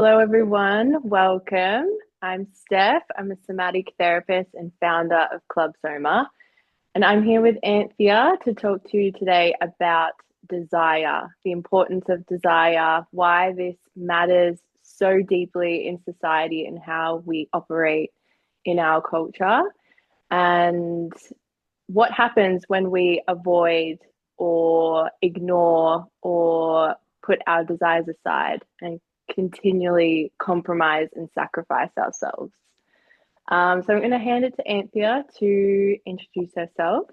Hello, everyone. Welcome. I'm Steph. I'm a somatic therapist and founder of Club Soma. And I'm here with Anthea to talk to you today about desire, the importance of desire, why this matters so deeply in society and how we operate in our culture, and what happens when we avoid or ignore or put our desires aside and continually compromise and sacrifice ourselves. So I'm going to hand it to Anthea to introduce herself.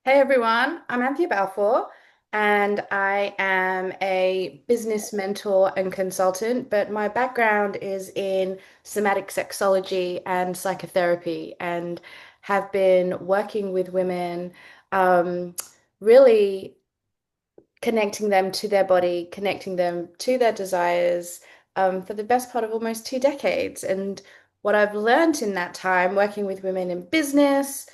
Hey everyone, I'm Anthea Balfour and I am a business mentor and consultant, but my background is in somatic sexology and psychotherapy and have been working with women, um, really connecting them to their body, connecting them to their desires, for the best part of almost 2 decades. And what I've learned in that time, working with women in business,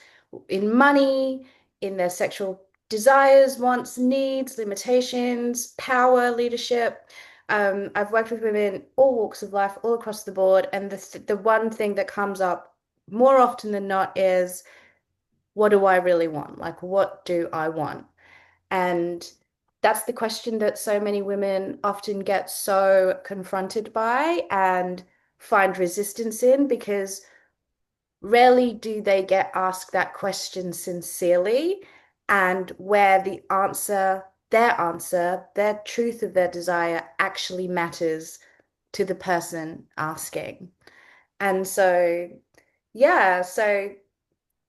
in money, in their sexual desires, wants, needs, limitations, power, leadership. I've worked with women all walks of life, all across the board, and the one thing that comes up more often than not is, what do I really want? Like, what do I want? And that's the question that so many women often get so confronted by and find resistance in, because rarely do they get asked that question sincerely, and where their truth of their desire actually matters to the person asking. And so, yeah, so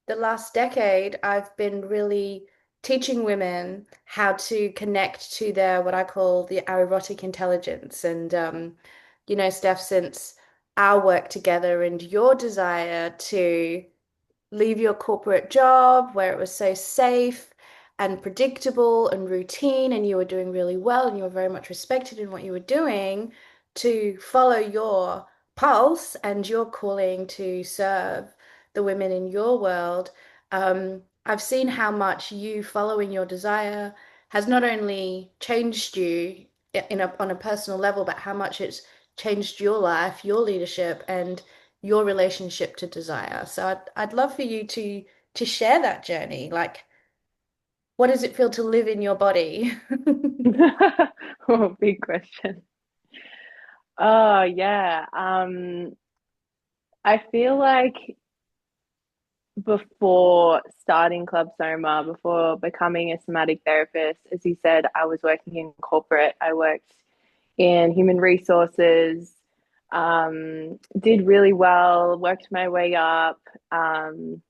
the last decade, I've been really teaching women how to connect to their what I call our erotic intelligence. And Steph, since our work together and your desire to leave your corporate job where it was so safe and predictable and routine, and you were doing really well and you were very much respected in what you were doing, to follow your pulse and your calling to serve the women in your world. I've seen how much you following your desire has not only changed you on a personal level, but how much it's changed your life, your leadership, and your relationship to desire. So I'd love for you to share that journey. Like, what does it feel to live in your body? Oh, big question. Oh, yeah. I feel like before starting Club Soma, before becoming a somatic therapist, as you said, I was working in corporate. I worked in human resources, did really well, worked my way up, and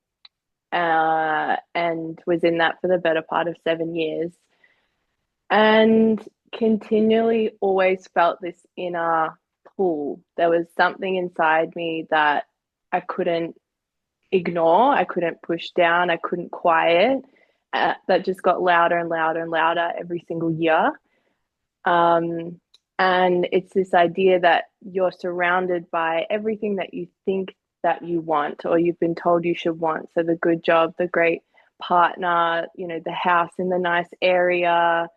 was in that for the better part of 7 years. And continually always felt this inner pull. There was something inside me that I couldn't ignore, I couldn't push down, I couldn't quiet, that just got louder and louder and louder every single year. Um, and it's this idea that you're surrounded by everything that you think that you want or you've been told you should want. So the good job, the great partner, the house in the nice area,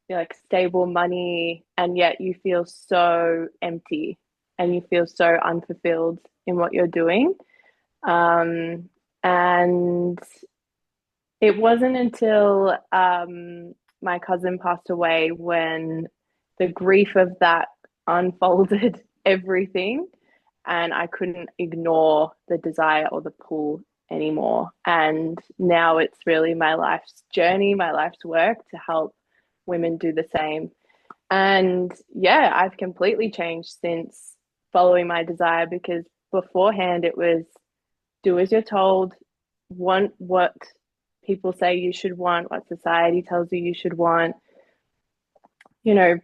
like stable money, and yet you feel so empty and you feel so unfulfilled in what you're doing. And it wasn't until my cousin passed away when the grief of that unfolded everything, and I couldn't ignore the desire or the pull anymore. And now it's really my life's journey, my life's work to help women do the same. And yeah, I've completely changed since following my desire, because beforehand it was do as you're told, want what people say you should want, what society tells you should want, you know,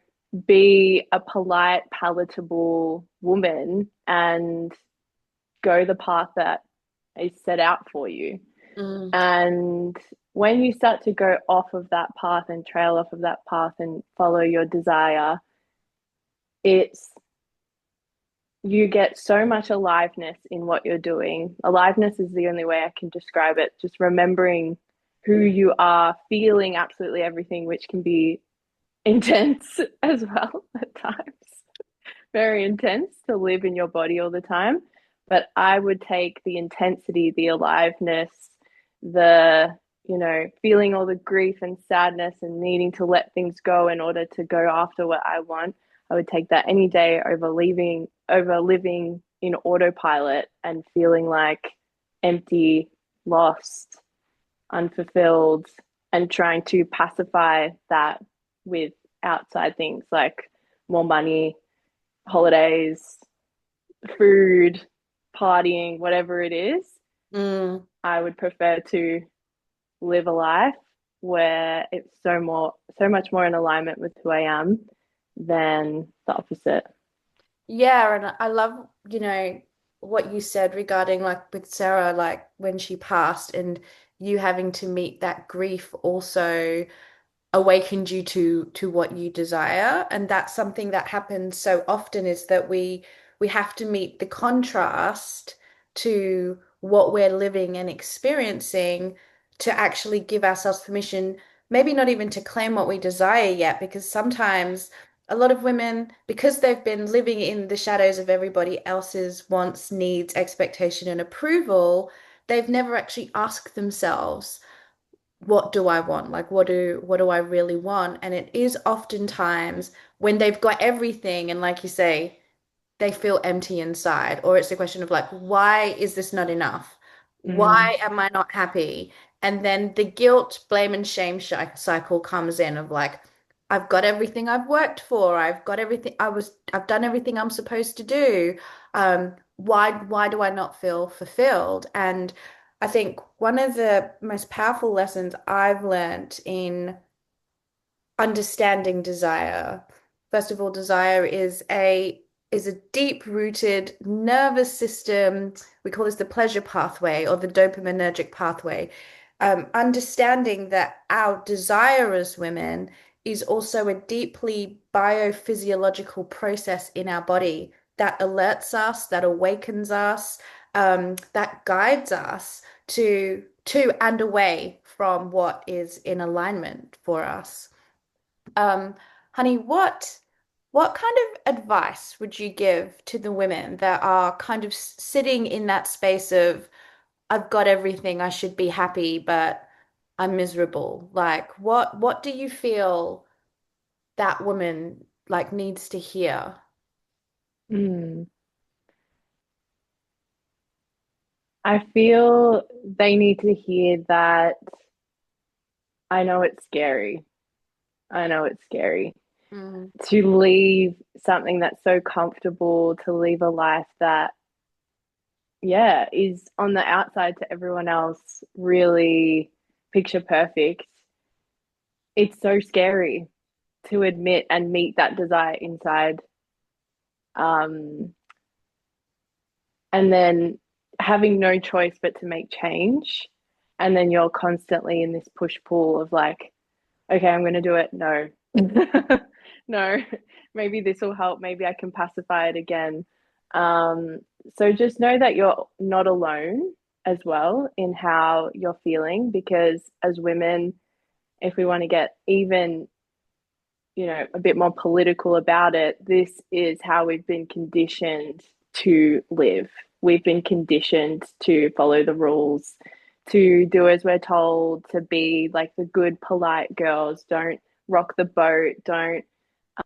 be a polite, palatable woman and go the path that is set out for you. Mm. And when you start to go off of that path and trail off of that path and follow your desire, it's you get so much aliveness in what you're doing. Aliveness is the only way I can describe it. Just remembering who you are, feeling absolutely everything, which can be intense as well at times. very intense to live in your body all the time. But I would take the intensity, the aliveness, feeling all the grief and sadness and needing to let things go in order to go after what I want. I would take that any day over living in autopilot and feeling like empty, lost, unfulfilled, and trying to pacify that with outside things like more money, holidays, food, partying, whatever it is. Mm. I would prefer to live a life where it's so much more in alignment with who I am than the opposite. Yeah, and I love, what you said regarding like with Sarah, like when she passed and you having to meet that grief also awakened you to what you desire. And that's something that happens so often is that we have to meet the contrast to what we're living and experiencing to actually give ourselves permission, maybe not even to claim what we desire yet, because sometimes a lot of women, because they've been living in the shadows of everybody else's wants, needs, expectation, and approval, they've never actually asked themselves, what do I want? Like what do I really want? And it is oftentimes when they've got everything and like you say, they feel empty inside, or it's a question of like, why is this not enough? Mm, Why am I not happy? And then the guilt, blame, and shame cycle comes in of like, I've got everything I've worked for. I've done everything I'm supposed to do. Why do I not feel fulfilled? And I think one of the most powerful lessons I've learned in understanding desire. First of all, desire is a deep-rooted nervous system. We call this the pleasure pathway or the dopaminergic pathway. Understanding that our desire as women is also a deeply biophysiological process in our body that alerts us, that awakens us, that guides us to and away from what is in alignment for us. Um, Honey, what kind of advice would you give to the women that are kind of sitting in that space of I've got everything, I should be happy, but I'm miserable? Like what do you feel that woman like needs to hear? mm. I feel they need to hear that I know it's scary. I know it's scary Mm, to leave something that's so comfortable, to leave a life that, yeah, is on the outside to everyone else really picture perfect. It's so scary to admit and meet that desire inside. Um, and then having no choice but to make change. And then you're constantly in this push pull of like, okay, I'm going to do it. No, no, maybe this will help. Maybe I can pacify it again. Um, so just know that you're not alone as well in how you're feeling, because as women, if we want to get even, a bit more political about it, this is how we've been conditioned to live. We've been conditioned to follow the rules, to do as we're told, to be like the good, polite girls. Don't rock the boat. Don't,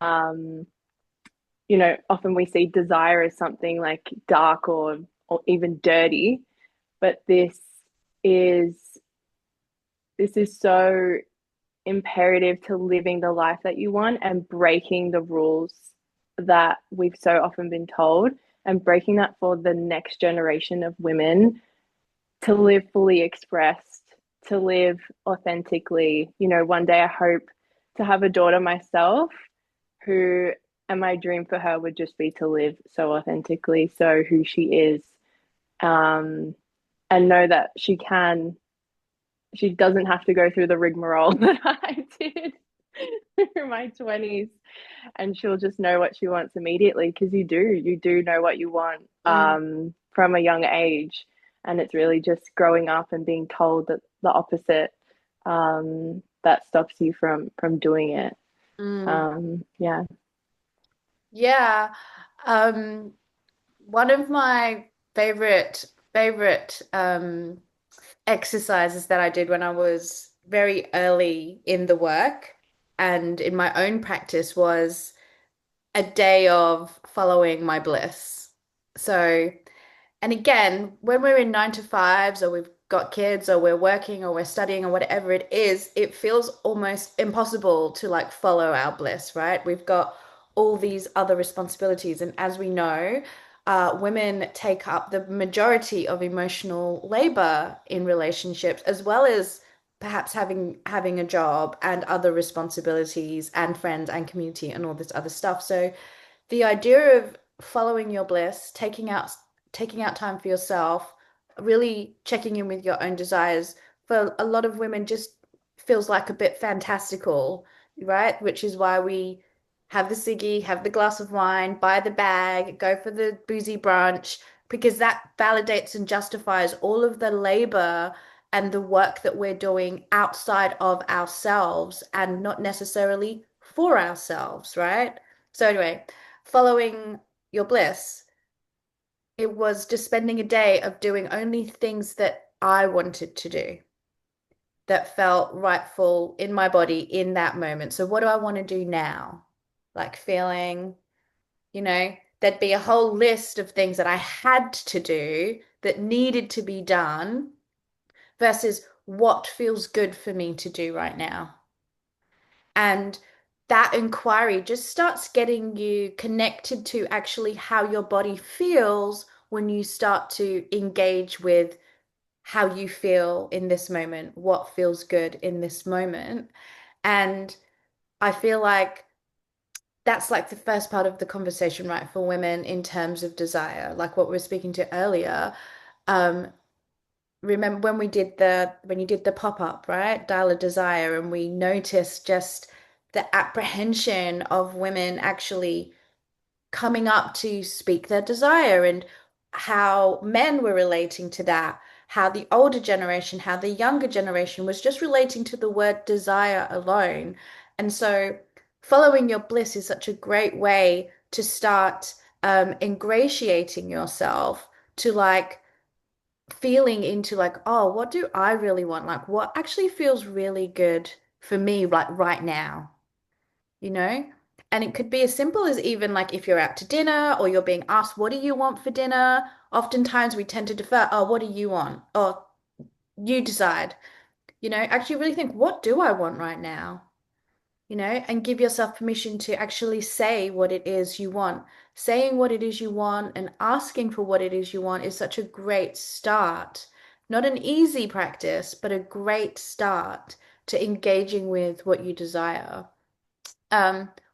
um, often we see desire as something like dark or even dirty, but is this is so imperative to living the life that you want and breaking the rules that we've so often been told, and breaking that for the next generation of women to live fully expressed, to live authentically. One day I hope to have a daughter myself who, and my dream for her would just be to live so authentically, so who she is, um, and know that she doesn't have to go through the rigmarole that I did through my 20s, and she'll just know what she wants immediately, because you do know what you want mm, from a young age, and it's really just growing up and being told that the opposite, that stops you from doing it. mm. Yeah. Yeah. Um, One of my favorite exercises that I did when I was very early in the work and in my own practice was a day of following my bliss. So, and again, when we're in 9 to 5s or we've got kids or we're working or we're studying or whatever it is, it feels almost impossible to like follow our bliss, right? We've got all these other responsibilities. And as we know, women take up the majority of emotional labor in relationships, as well as perhaps having a job and other responsibilities and friends and community and all this other stuff. So the idea of following your bliss, taking out time for yourself, really checking in with your own desires for a lot of women just feels like a bit fantastical, right? Which is why we have the ciggy, have the glass of wine, buy the bag, go for the boozy brunch, because that validates and justifies all of the labor and the work that we're doing outside of ourselves and not necessarily for ourselves, right? So anyway, following your bliss, it was just spending a day of doing only things that I wanted to do that felt rightful in my body in that moment. So what do I want to do now? Like feeling, there'd be a whole list of things that I had to do that needed to be done versus what feels good for me to do right now. And that inquiry just starts getting you connected to actually how your body feels when you start to engage with how you feel in this moment, what feels good in this moment. And I feel like that's like the first part of the conversation, right, for women in terms of desire, like what we were speaking to earlier. Um, Remember when you did the pop-up, right? Dial a Desire, and we noticed just the apprehension of women actually coming up to speak their desire and how men were relating to that, how the older generation, how the younger generation was just relating to the word desire alone. And so following your bliss is such a great way to start ingratiating yourself to like feeling into like, oh, what do I really want? Like, what actually feels really good for me, like right now, you know? And it could be as simple as even like if you're out to dinner or you're being asked, what do you want for dinner? Oftentimes we tend to defer, oh, what do you want? Or you decide, actually really think, what do I want right now? And give yourself permission to actually say what it is you want. Saying what it is you want and asking for what it is you want is such a great start. Not an easy practice, but a great start to engaging with what you desire.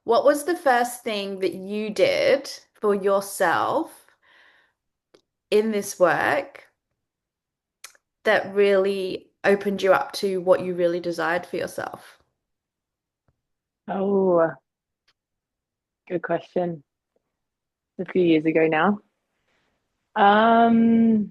What was the first thing that you did for yourself in this work that really opened you up to what you really desired for yourself? Oh, good question. A few years ago now. Um,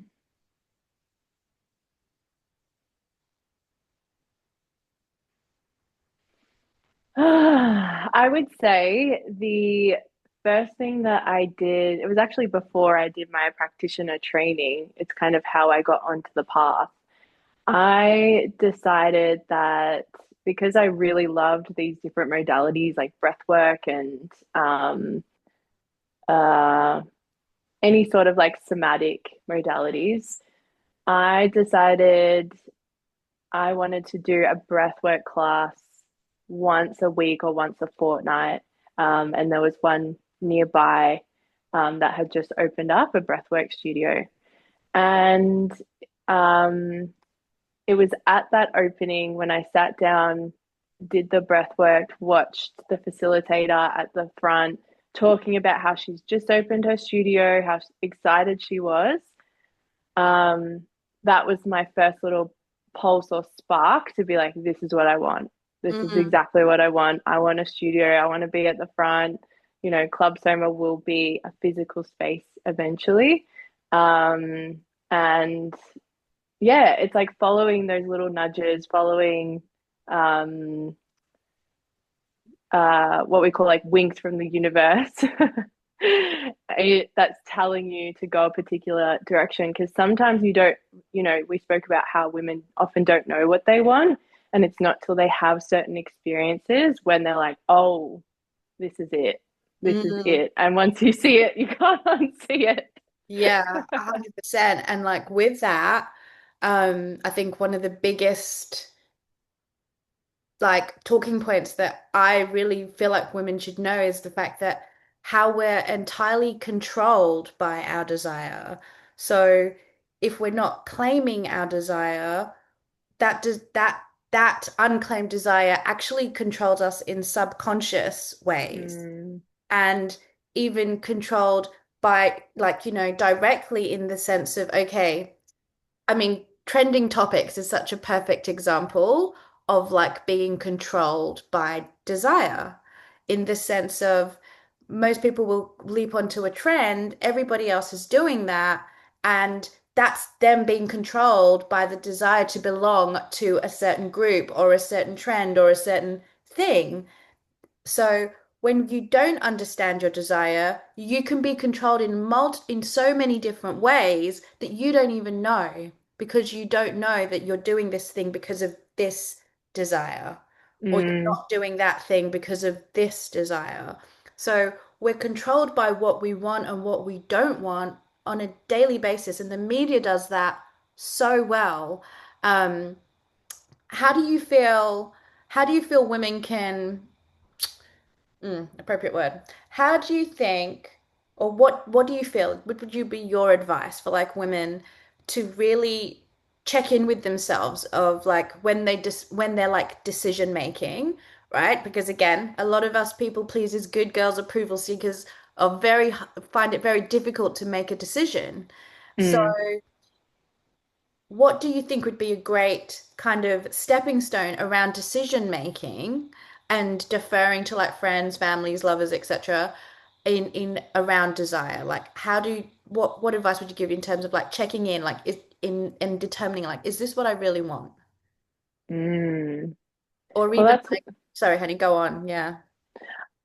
I would say the first thing that I did, it was actually before I did my practitioner training. It's kind of how I got onto the path. I decided that because I really loved these different modalities like breath work and uh, any sort of like somatic modalities, I decided I wanted to do a breathwork class once a week or once a fortnight. And there was one nearby that had just opened up a breathwork studio. And um, it was at that opening when I sat down, did the breathwork, watched the facilitator at the front talking about how she's just opened her studio, how excited she was. Um, that was my first little pulse or spark to be like, this is what I want. This is Mm, exactly what I want. I want a studio. I want to be at the front. Club Soma will be a physical space eventually. Um, and yeah, it's like following those little nudges, following um, what we call like winks from the universe. that's telling you to go a particular direction. Because sometimes you don't, we spoke about how women often don't know what they want. And it's not till they have certain experiences when they're like, oh, this is it. This is Mm, it. And once you see it, you can't unsee it. yeah, 100%. And like with that, I think one of the biggest like talking points that I really feel like women should know is the fact that how we're entirely controlled by our desire. So if we're not claiming our desire, that does that unclaimed desire actually controls us in subconscious ways Mm, and even controlled by like, directly in the sense of, okay, I mean, trending topics is such a perfect example of like being controlled by desire in the sense of most people will leap onto a trend, everybody else is doing that, and that's them being controlled by the desire to belong to a certain group or a certain trend or a certain thing. So when you don't understand your desire, you can be controlled in so many different ways that you don't even know because you don't know that you're doing this thing because of this desire or you're mm, not doing that thing because of this desire. So we're controlled by what we want and what we don't want on a daily basis, and the media does that so well. Um, how do you feel? How do you feel women can appropriate word. How do you think, or what do you feel? What would you be your advice for like women to really check in with themselves of like when they're like decision making, right? Because again, a lot of us people pleasers, good girls, approval seekers are very find it very difficult to make a decision. So mm. what do you think would be a great kind of stepping stone around decision making and deferring to like friends, families, lovers, etc. in around desire? Like how do what advice would you give in terms of like checking in like is in and determining like is this what I really want? Mm. Or Well, even like sorry, honey, go on. Yeah.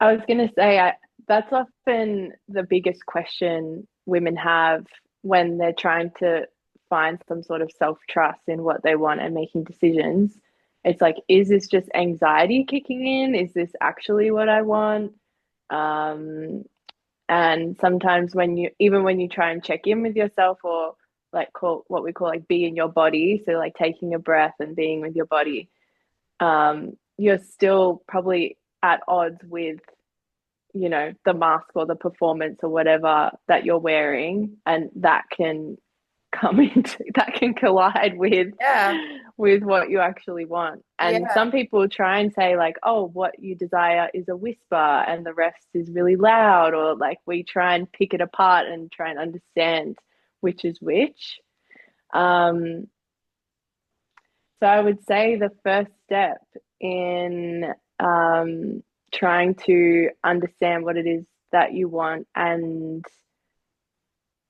I was going to say, that's often the biggest question women have when they're trying to find some sort of self-trust in what they want and making decisions. It's like, is this just anxiety kicking in? Is this actually what I want? Um, and sometimes even when you try and check in with yourself or like call what we call like be in your body, so like taking a breath and being with your body, you're still probably at odds with the mask or the performance or whatever that you're wearing, and that can that can collide Yeah. with what you actually want. And Yeah. some people try and say like, oh, what you desire is a whisper and the rest is really loud, or like we try and pick it apart and try and understand which is which. um so I would say the first step in trying to understand what it is that you want and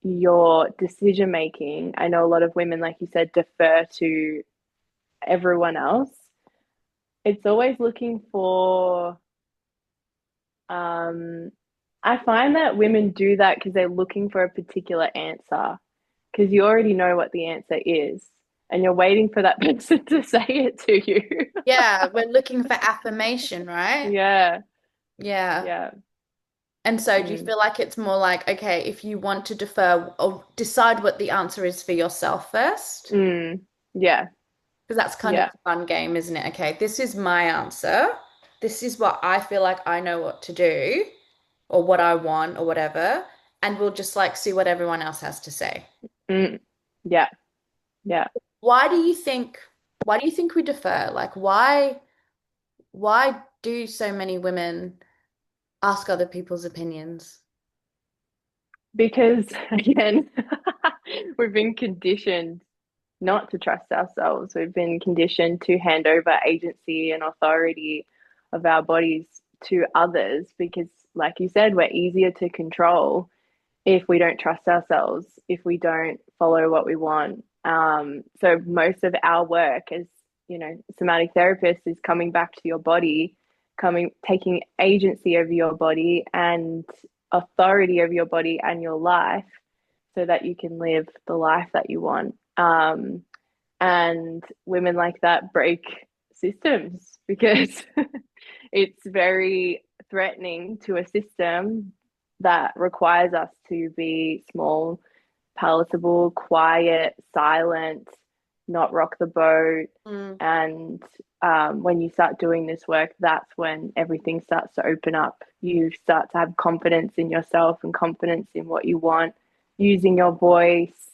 your decision making. I know a lot of women, like you said, defer to everyone else. It's always looking for, um, I find that women do that because they're looking for a particular answer, because you already know what the answer is and you're waiting for that person to say it to you. Yeah, we're looking for affirmation, right? Yeah, Yeah. yeah. And so do you Mm, feel like it's more like, okay, if you want to defer or decide what the answer is for yourself first? mm, yeah, Because that's kind of yeah. a fun game, isn't it? Okay, this is my answer. This is what I feel like I know what to do or what I want or whatever. And we'll just like see what everyone else has to say. Mm, yeah, yeah. Why do you think, why do you think we defer? Like why do so many women ask other people's opinions? Because again, we've been conditioned not to trust ourselves. We've been conditioned to hand over agency and authority of our bodies to others because, like you said, we're easier to control if we don't trust ourselves, if we don't follow what we want. So most of our work as, somatic therapists is coming back to your body, taking agency over your body and authority over your body and your life so that you can live the life that you want. And women like that break systems because it's very threatening to a system that requires us to be small, palatable, quiet, silent, not rock the boat. Mm. And when you start doing this work, that's when everything starts to open up. You start to have confidence in yourself and confidence in what you want, using your voice.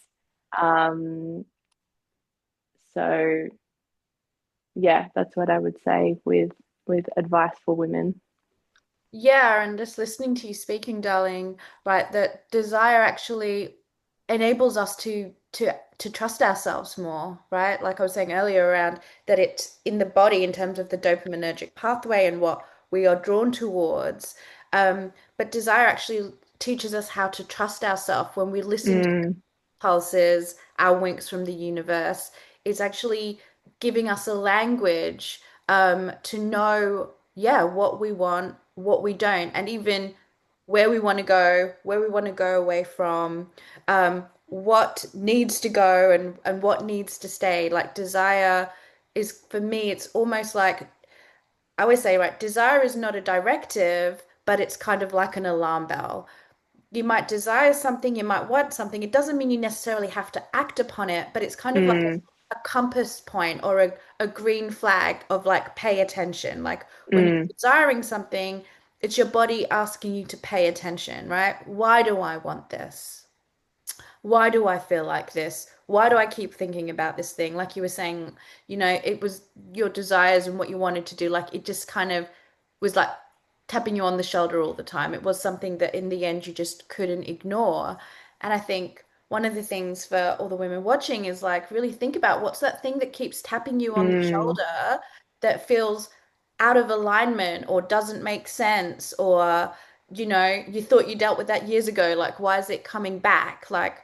Um, so yeah, that's what I would say with advice for women. Yeah, and just listening to you speaking, darling, right, that desire actually enables us to trust ourselves more, right? Like I was saying earlier around that it's in the body in terms of the dopaminergic pathway and what we are drawn towards. But desire actually teaches us how to trust ourselves when we listen to Mm, pulses, our winks from the universe. It's actually giving us a language to know, yeah, what we want, what we don't, and even where we want to go away from, what needs to go and what needs to stay. Like desire is for me, it's almost like I always say, right, desire is not a directive, but it's kind of like an alarm bell. You might desire something, you might want something. It doesn't mean you necessarily have to act upon it, but it's kind of like mm, a compass point or a green flag of like pay attention. Like when you're mm, desiring something, it's your body asking you to pay attention, right? Why do I want this? Why do I feel like this? Why do I keep thinking about this thing? Like you were saying, it was your desires and what you wanted to do. Like it just kind of was like tapping you on the shoulder all the time. It was something that in the end you just couldn't ignore. And I think one of the things for all the women watching is like really think about what's that thing that keeps tapping you on the mm, shoulder that feels out of alignment or doesn't make sense or you thought you dealt with that years ago. Like, why is it coming back? Like,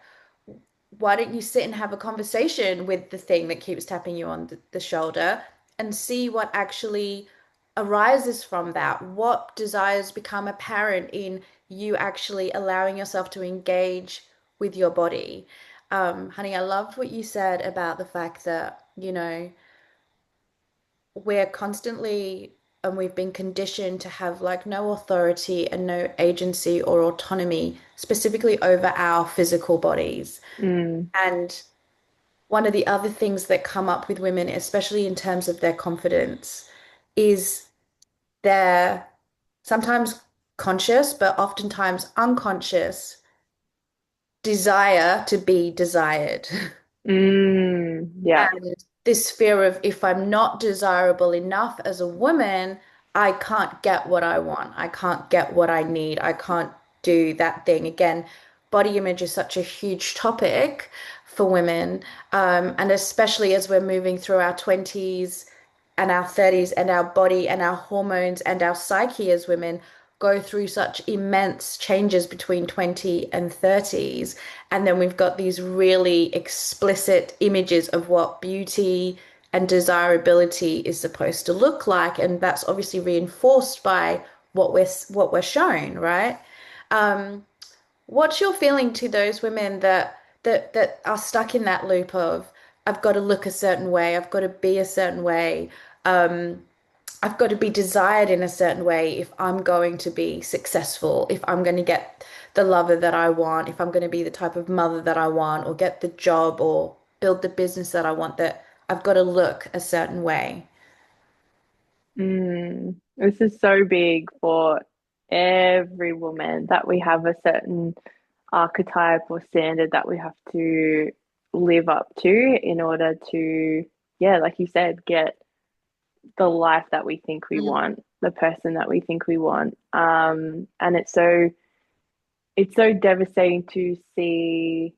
why don't you sit and have a conversation with the thing that keeps tapping you on the shoulder and see what actually arises from that? What desires become apparent in you actually allowing yourself to engage with your body? Honey, I loved what you said about the fact that, we're constantly and we've been conditioned to have like no authority and no agency or autonomy specifically over our physical bodies. mm, And one of the other things that come up with women, especially in terms of their confidence, is their sometimes conscious, but oftentimes unconscious desire to be desired. yeah. And this fear of if I'm not desirable enough as a woman, I can't get what I want. I can't get what I need. I can't do that thing. Again, body image is such a huge topic for women. And especially as we're moving through our 20s and our 30s and our body and our hormones and our psyche as women go through such immense changes between 20 and 30s. And then we've got these really explicit images of what beauty and desirability is supposed to look like. And that's obviously reinforced by what we're shown, right? What's your feeling to those women that are stuck in that loop of I've got to look a certain way, I've got to be a certain way, I've got to be desired in a certain way if I'm going to be successful, if I'm going to get the lover that I want, if I'm going to be the type of mother that I want, or get the job or build the business that I want, that I've got to look a certain way. This is so big for every woman that we have a certain archetype or standard that we have to live up to in order to, yeah, like you said, get the life that we think we Mm, want, the person that we think we want. And it's so devastating to see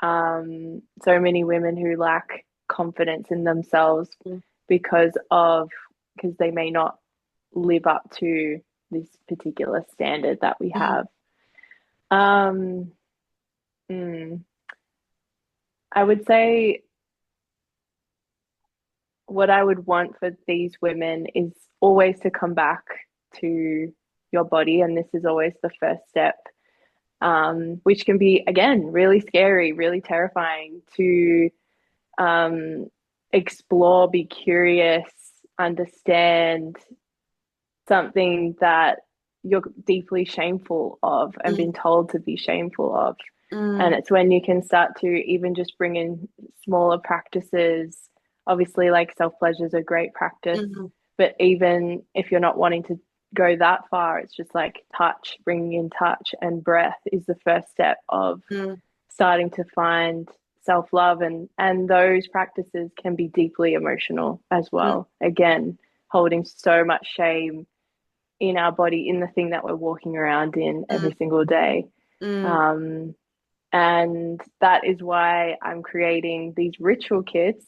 so many women who lack confidence in themselves mm, because they may not live up to this particular standard that we mm, have. Um, mm, I would say what I would want for these women is always to come back to your body. And this is always the first step, which can be, again, really scary, really terrifying to um, explore, be curious, understand something that you're deeply shameful of and Mm, been told to be shameful of. And mm, it's when you can start to even just bring in smaller practices. Obviously, like self pleasure is a great practice, mm, but even if you're not wanting to go that far, it's just like touch, bringing in touch and breath is the first step of mm, starting to find self love, and those practices can be deeply emotional as mm, well. Again, holding so much shame in our body, in the thing that we're walking around in mm, every single day. mm, Um, and that is why I'm creating these ritual kits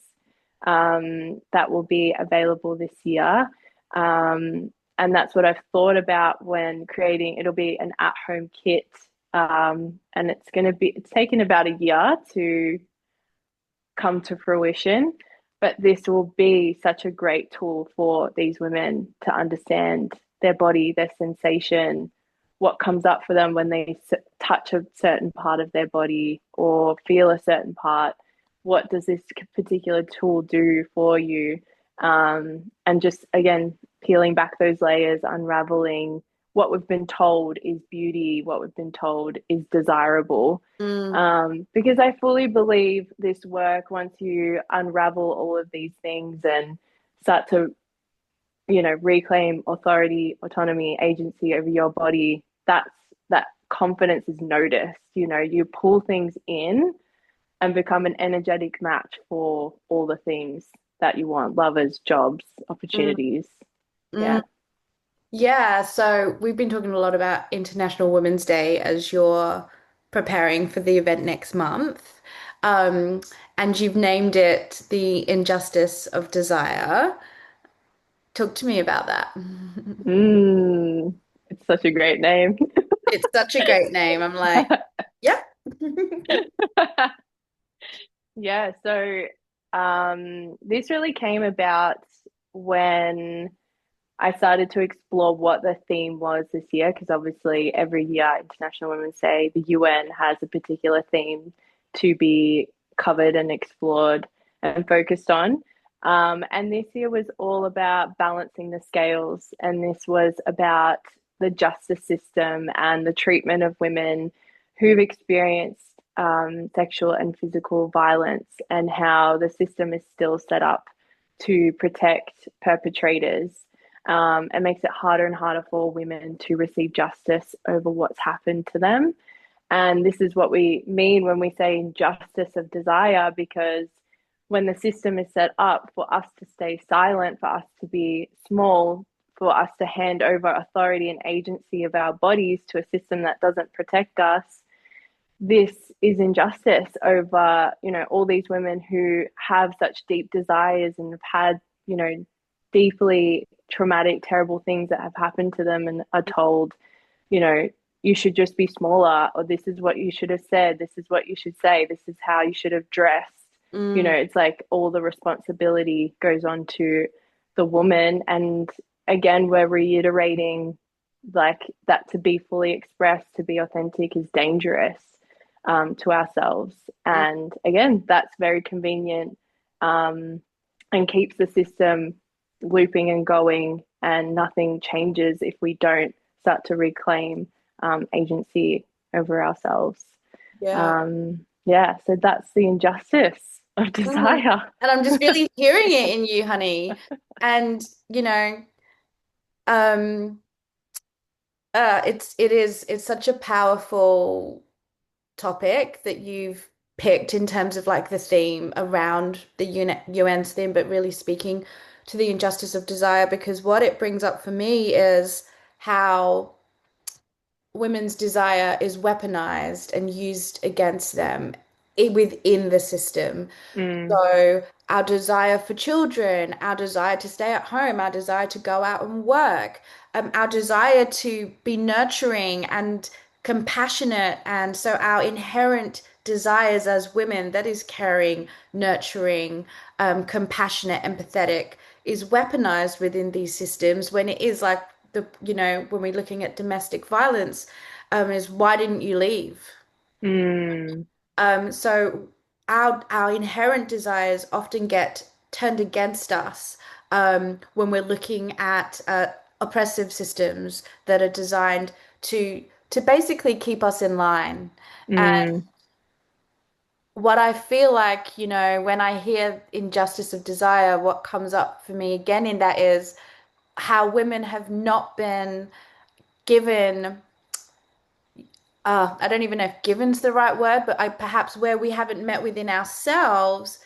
that will be available this year. And that's what I've thought about when creating. It'll be an at-home kit, and it's taken about a year to come to fruition. But this will be such a great tool for these women to understand their body, their sensation, what comes up for them when they touch a certain part of their body or feel a certain part. What does this particular tool do for you? And just again, peeling back those layers, unraveling what we've been told is beauty, what we've been told is desirable, mm, because I fully believe this work, once you unravel all of these things and start to, reclaim authority, autonomy, agency over your body, that confidence is noticed. You pull things in and become an energetic match for all the things that you want: lovers, jobs, mm, opportunities. mm. Yeah. Yeah, so we've been talking a lot about International Women's Day as you're preparing for the event next month. Um, and you've named it the injustice of desire. Talk to me about that. Mm, it's such a great name. It's such a great name. I'm like, yep. Yeah, so this really came about when I started to explore what the theme was this year, because obviously every year, International Women's Day, the UN has a particular theme to be covered and explored and focused on. And this year was all about balancing the scales, and this was about the justice system and the treatment of women who've experienced sexual and physical violence, and how the system is still set up to protect perpetrators. It makes it harder and harder for women to receive justice over what's happened to them. And this is what we mean when we say injustice of desire, because when the system is set up for us to stay silent, for us to be small, for us to hand over authority and agency of our bodies to a system that doesn't protect us, this is injustice over, all these women who have such deep desires and have had, deeply traumatic, terrible things that have happened to them, and are told, you know, you should just be smaller, or this is what you should have said, this is what you should say, this is how you should have dressed. Mm, It's like all the responsibility goes on to the woman. And again, we're reiterating like that to be fully expressed, to be authentic is dangerous, to ourselves. mm, And again, that's very convenient, and keeps the system looping and going, and nothing changes if we don't start to reclaim agency over ourselves. yeah. Yeah, so that's the injustice of Mm. desire. And I'm just really hearing it in you, honey. And, you know, um, it's such a powerful topic that you've picked in terms of like the theme around the UN's theme, but really speaking to the injustice of desire, because what it brings up for me is how women's desire is weaponized and used against them within the system. Mm, So, our desire for children, our desire to stay at home, our desire to go out and work, our desire to be nurturing and compassionate. And so, our inherent desires as women, that is caring, nurturing, compassionate, empathetic, is weaponized within these systems when it is like when we're looking at domestic violence, is why didn't you leave? Mm, So our inherent desires often get turned against us when we're looking at oppressive systems that are designed to basically keep us in line. mm, What I feel like, when I hear injustice of desire, what comes up for me again in that is how women have not been given, I don't even know if given's the right word, but perhaps where we haven't met within ourselves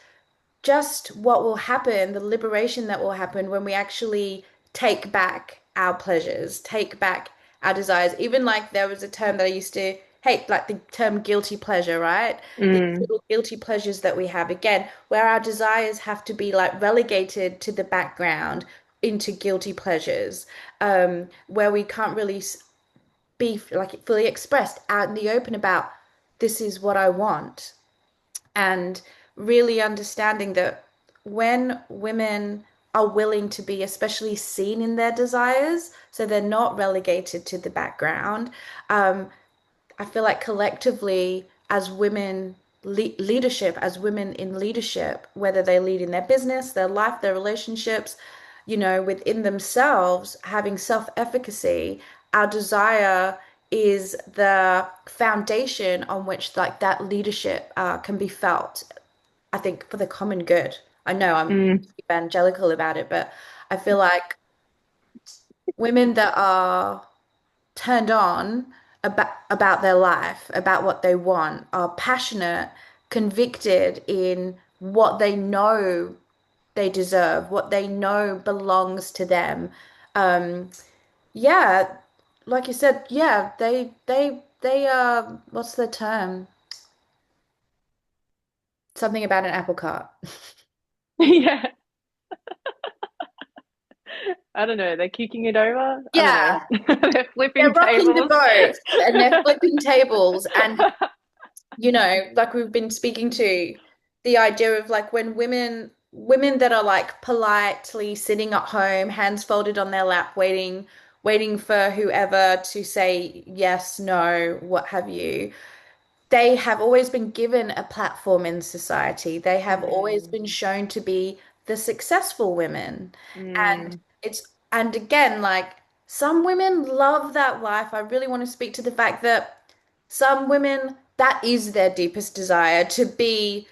just what will happen, the liberation that will happen when we actually take back our pleasures, take back our desires. Even like there was a term that I used to hate, like the term guilty pleasure, right? These mm, little guilty pleasures that we have, again, where our desires have to be like relegated to the background into guilty pleasures, where we can't really be like fully expressed out in the open about this is what I want, and really understanding that when women are willing to be especially seen in their desires, so they're not relegated to the background, um, I feel like collectively, as women, leadership, as women in leadership, whether they lead in their business, their life, their relationships, within themselves, having self-efficacy, our desire is the foundation on which like that leadership can be felt. I think for the common good. I know I'm mm. evangelical about it, but I feel like women that are turned on about their life, about what they want, are passionate, convicted in what they know they deserve, what they know belongs to them. Um, yeah, like you said, yeah, they what's the term? Something about an apple cart. Yeah, I don't know. They're kicking it over. I don't know. Yeah, They're they're flipping rocking the tables. boat and they're flipping tables. And like we've been speaking to the idea of like when women that are like politely sitting at home, hands folded on their lap, waiting for whoever to say yes, no, what have you. They have always been given a platform in society. They have always Mm, been shown to be the successful women. And mm, and again, like some women love that life. I really want to speak to the fact that some women, that is their deepest desire to be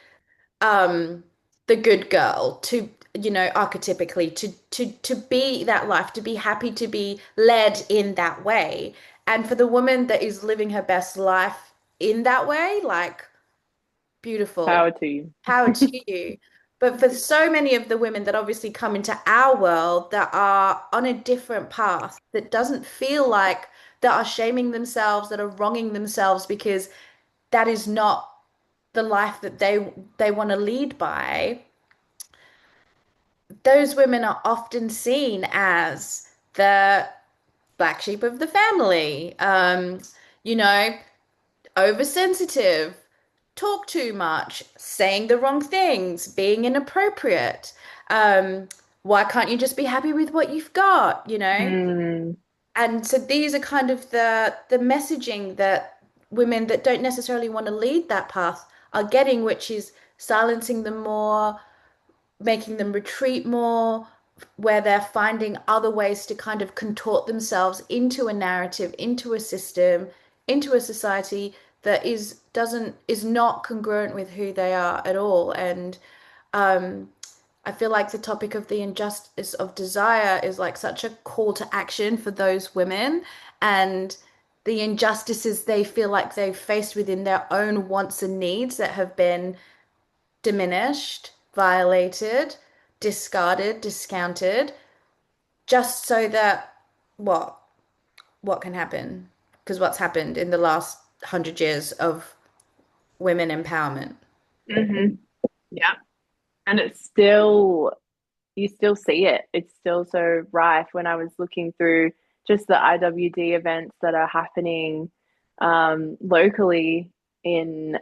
um the good girl, to archetypically to be that life, to be happy, to be led in that way. And for the woman that is living her best life in that way, like beautiful, power to you. power to you. But for so many of the women that obviously come into our world that are on a different path, that doesn't feel like, that are shaming themselves, that are wronging themselves because that is not the life that they want to lead by, those women are often seen as the black sheep of the family. You know, oversensitive, talk too much, saying the wrong things, being inappropriate. Why can't you just be happy with what you've got, Mm, And so these are kind of the messaging that women that don't necessarily want to lead that path are getting, which is silencing them more, making them retreat more, where they're finding other ways to kind of contort themselves into a narrative, into a system, into a society that is not congruent with who they are at all. And um, I feel like the topic of the injustice of desire is like such a call to action for those women and the injustices they feel like they've faced within their own wants and needs that have been diminished, violated, discarded, discounted, just so that what what can happen? Because what's happened in the last 100 years of women empowerment? hmm. Yeah. And it's still, you still see it. It's still so rife when I was looking through just the IWD events that are happening locally in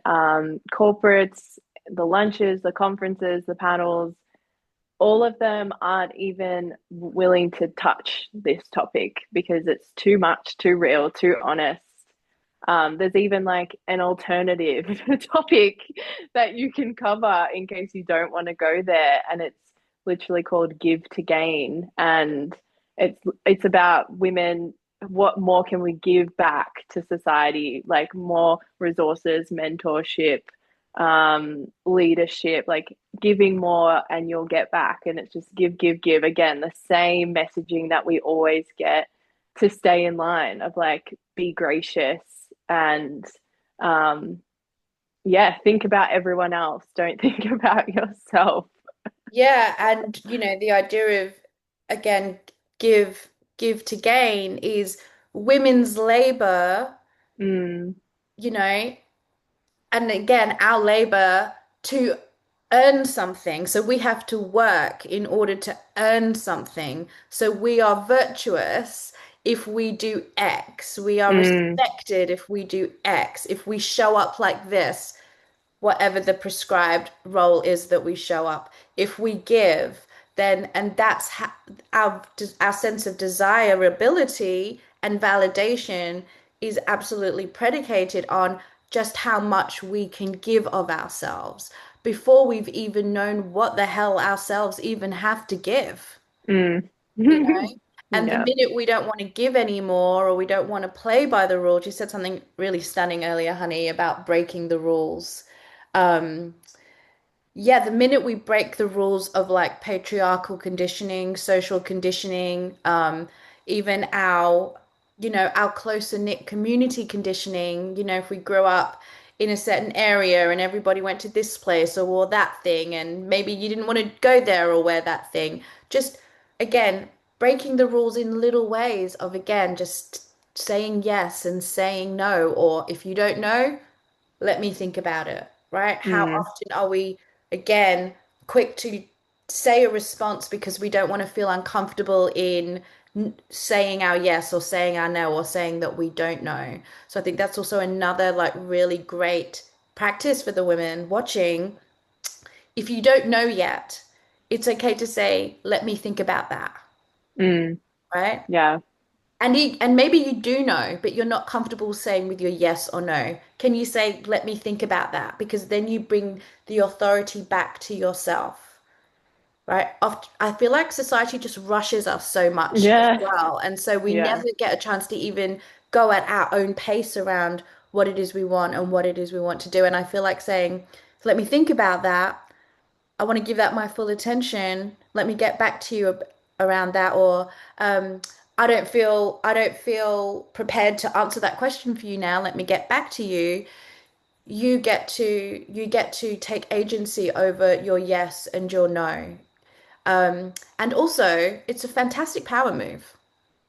corporates, the lunches, the conferences, the panels. all of them aren't even willing to touch this topic because it's too much, too real, too honest. There's even like an alternative topic that you can cover in case you don't want to go there, and it's literally called Give to Gain, and it's about women. What more can we give back to society? Like more resources, mentorship, leadership, like giving more and you'll get back. And it's just give, give, give. Again, the same messaging that we always get to stay in line of like be gracious and um yeah, think about everyone else. Don't think about yourself. Yeah, and the idea of, again, give give to gain is women's labor, Mm, you know, and again, our labor to earn something. So we have to work in order to earn something. So we are virtuous if we do X. We are mm, respected if we do X. If we show up like this, whatever the prescribed role is that we show up. If we give, then, and that's how our sense of desirability and validation is absolutely predicated on just how much we can give of ourselves before we've even known what the hell ourselves even have to give, mm. you know? And the Yeah. minute we don't want to give anymore or we don't want to play by the rules, you said something really stunning earlier, honey, about breaking the rules. Um, yeah, the minute we break the rules of like patriarchal conditioning, social conditioning, even our closer knit community conditioning, if we grew up in a certain area and everybody went to this place or wore that thing, and maybe you didn't want to go there or wear that thing, just again, breaking the rules in little ways of, again, just saying yes and saying no, or if you don't know, let me think about it, right? How Mm, often are we, again, quick to say a response because we don't want to feel uncomfortable in saying our yes or saying our no or saying that we don't know? So I think that's also another like really great practice for the women watching. If you don't know yet, it's okay to say, let me think about that, mm. right? Yeah. And maybe you do know, but you're not comfortable saying with your yes or no. Can you say, let me think about that? Because then you bring the authority back to yourself, right? I feel like society just rushes us so much as Yeah. well. And so we Yeah. never get a chance to even go at our own pace around what it is we want and what it is we want to do. And I feel like saying, let me think about that. I want to give that my full attention. Let me get back to you around that, or I don't feel prepared to answer that question for you now. Let me get back to you. You get to take agency over your yes and your no. And also, it's a fantastic power move.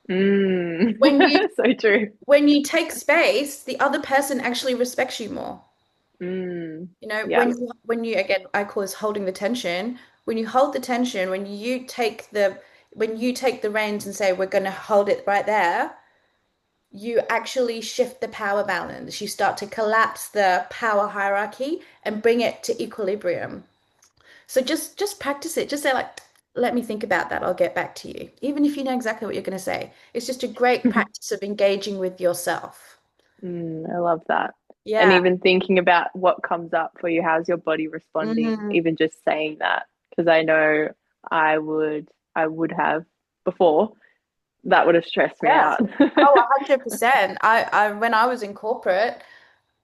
Mm. When you So true. when you take space, the other person actually respects you more. Mm. When Yeah. you again, I call this holding the tension. When you hold the tension, when you take the reins and say, we're going to hold it right there, you actually shift the power balance. You start to collapse the power hierarchy and bring it to equilibrium. So just practice it. Just say like, let me think about that. I'll get back to you. Even if you know exactly what you're going to say. It's just a great practice of engaging with yourself. I love that. And Yeah. even thinking about what comes up for you, how's your body responding, Mm. even just saying that. Because I know I would have before, that would have stressed me Yeah. out. Oh, 100%. When I was in corporate,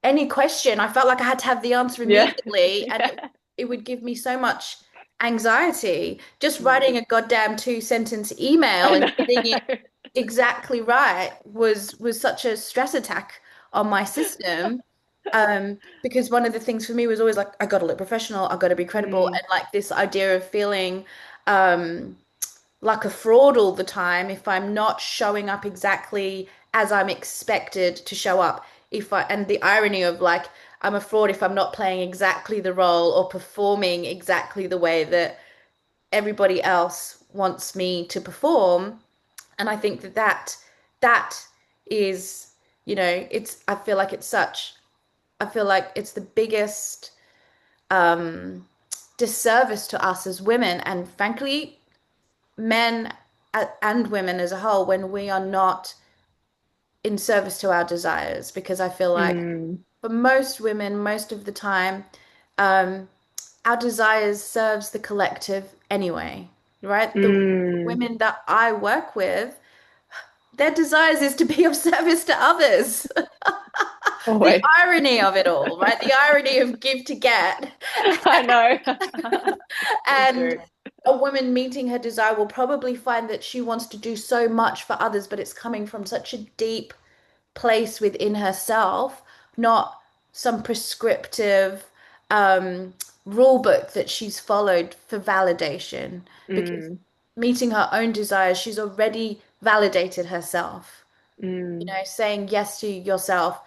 any question, I felt like I had to have the answer Yeah. immediately, and it Yeah. it would give me so much anxiety. Just Mm. writing a goddamn two-sentence email I and know. getting it exactly right was such a stress attack on my system. Because one of the things for me was always like, I got to look professional, I got to be credible, Mm. and like this idea of feeling um like a fraud all the time if I'm not showing up exactly as I'm expected to show up. And the irony of like, I'm a fraud if I'm not playing exactly the role or performing exactly the way that everybody else wants me to perform. And I think that is, I feel like it's the biggest, um, disservice to us as women, and frankly, men and women as a whole, when we are not in service to our desires. Because I feel like Mm, for most women, most of the time, um, our desires serves the collective anyway, right? The mm. women that I work with, their desires is to be of service to others. The Always. irony of it all, right? The irony of give to get. I know. So And true. a woman meeting her desire will probably find that she wants to do so much for others, but it's coming from such a deep place within herself, not some prescriptive um, rule book that she's followed for validation. Because Mm, meeting her own desires, she's already validated herself. You mm. know, saying yes to yourself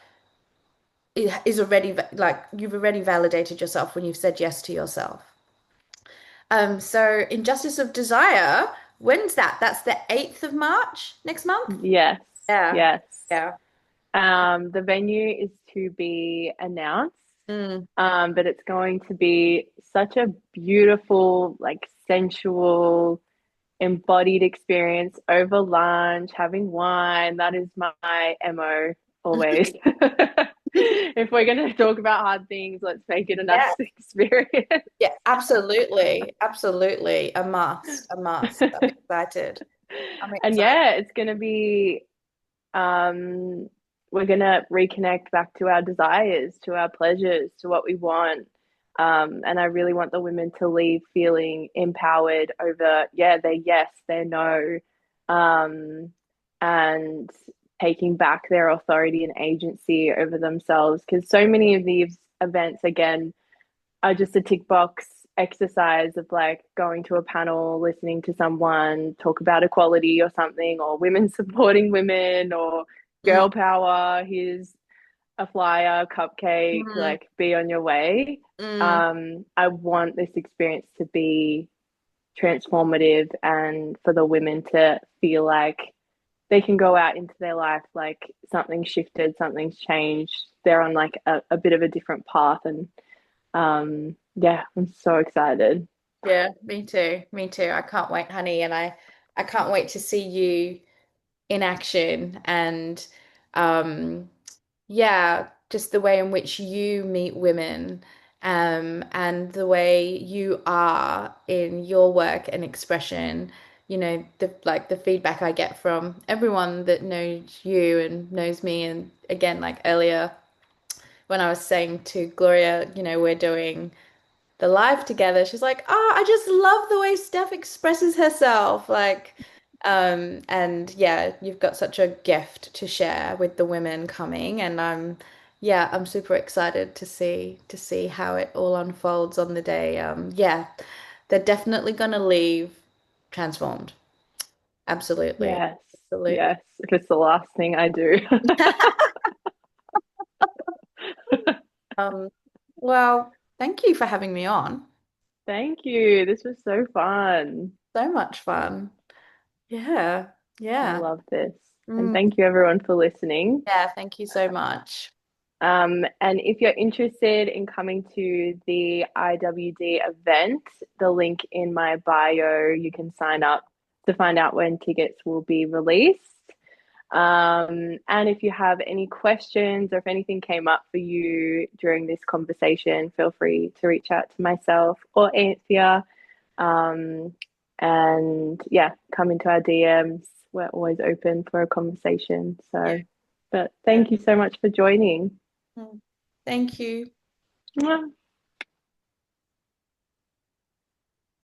is already like you've already validated yourself when you've said yes to yourself. So Injustice of Desire, when's that? That's the 8th of March next month? Yes, Yeah. yes. Yeah. The venue is to be announced, Mm. but it's going to be such a beautiful, like sensual, embodied experience over lunch, having wine. That is my MO always. If we're going to talk about hard things, let's make it a nice Yeah. experience. Yeah, absolutely. Absolutely. A must. A must. I'm excited. I'm And excited. yeah, it's going to be, um, we're going to reconnect back to our desires, to our pleasures, to what we want. And I really want the women to leave feeling empowered over, yeah, their yes, their no, um, and taking back their authority and agency over themselves. Because so many of these events, again, are just a tick box exercise of like going to a panel, listening to someone talk about equality or something, or women supporting women, or Mm, girl power. Here's a flyer, cupcake, mm, like be on your way. mm. I want this experience to be transformative and for the women to feel like they can go out into their life like something's shifted, something's changed. They're on like a bit of a different path. And yeah, I'm so excited. Yeah, me too. Me too. I can't wait, honey, and I can't wait to see you in action and um yeah, just the way in which you meet women, and the way you are in your work and expression. You know, the feedback I get from everyone that knows you and knows me, and again, like earlier when I was saying to Gloria, you know, we're doing the live together, she's like, "Oh, I just love the way Steph expresses herself." Like, and yeah, you've got such a gift to share with the women coming, and yeah, I'm super excited to see how it all unfolds on the day. Yeah, they're definitely gonna leave transformed. Absolutely. Yes, Absolutely. yes. If it's the last thing I do. Um, well, thank you for having me on. Thank you. This was so fun. So much fun. Yeah. I Yeah. love this. And Mm. thank you everyone for listening. Yeah, thank you so much. And if you're interested in coming to the IWD event, the link in my bio, you can sign up to find out when tickets will be released. And if you have any questions or if anything came up for you during this conversation, feel free to reach out to myself or Anthea. Um, and yeah, come into our DMs. We're always open for a conversation. Yeah. So, but Yeah. thank you so much for joining. Mm. Thank you. Mwah.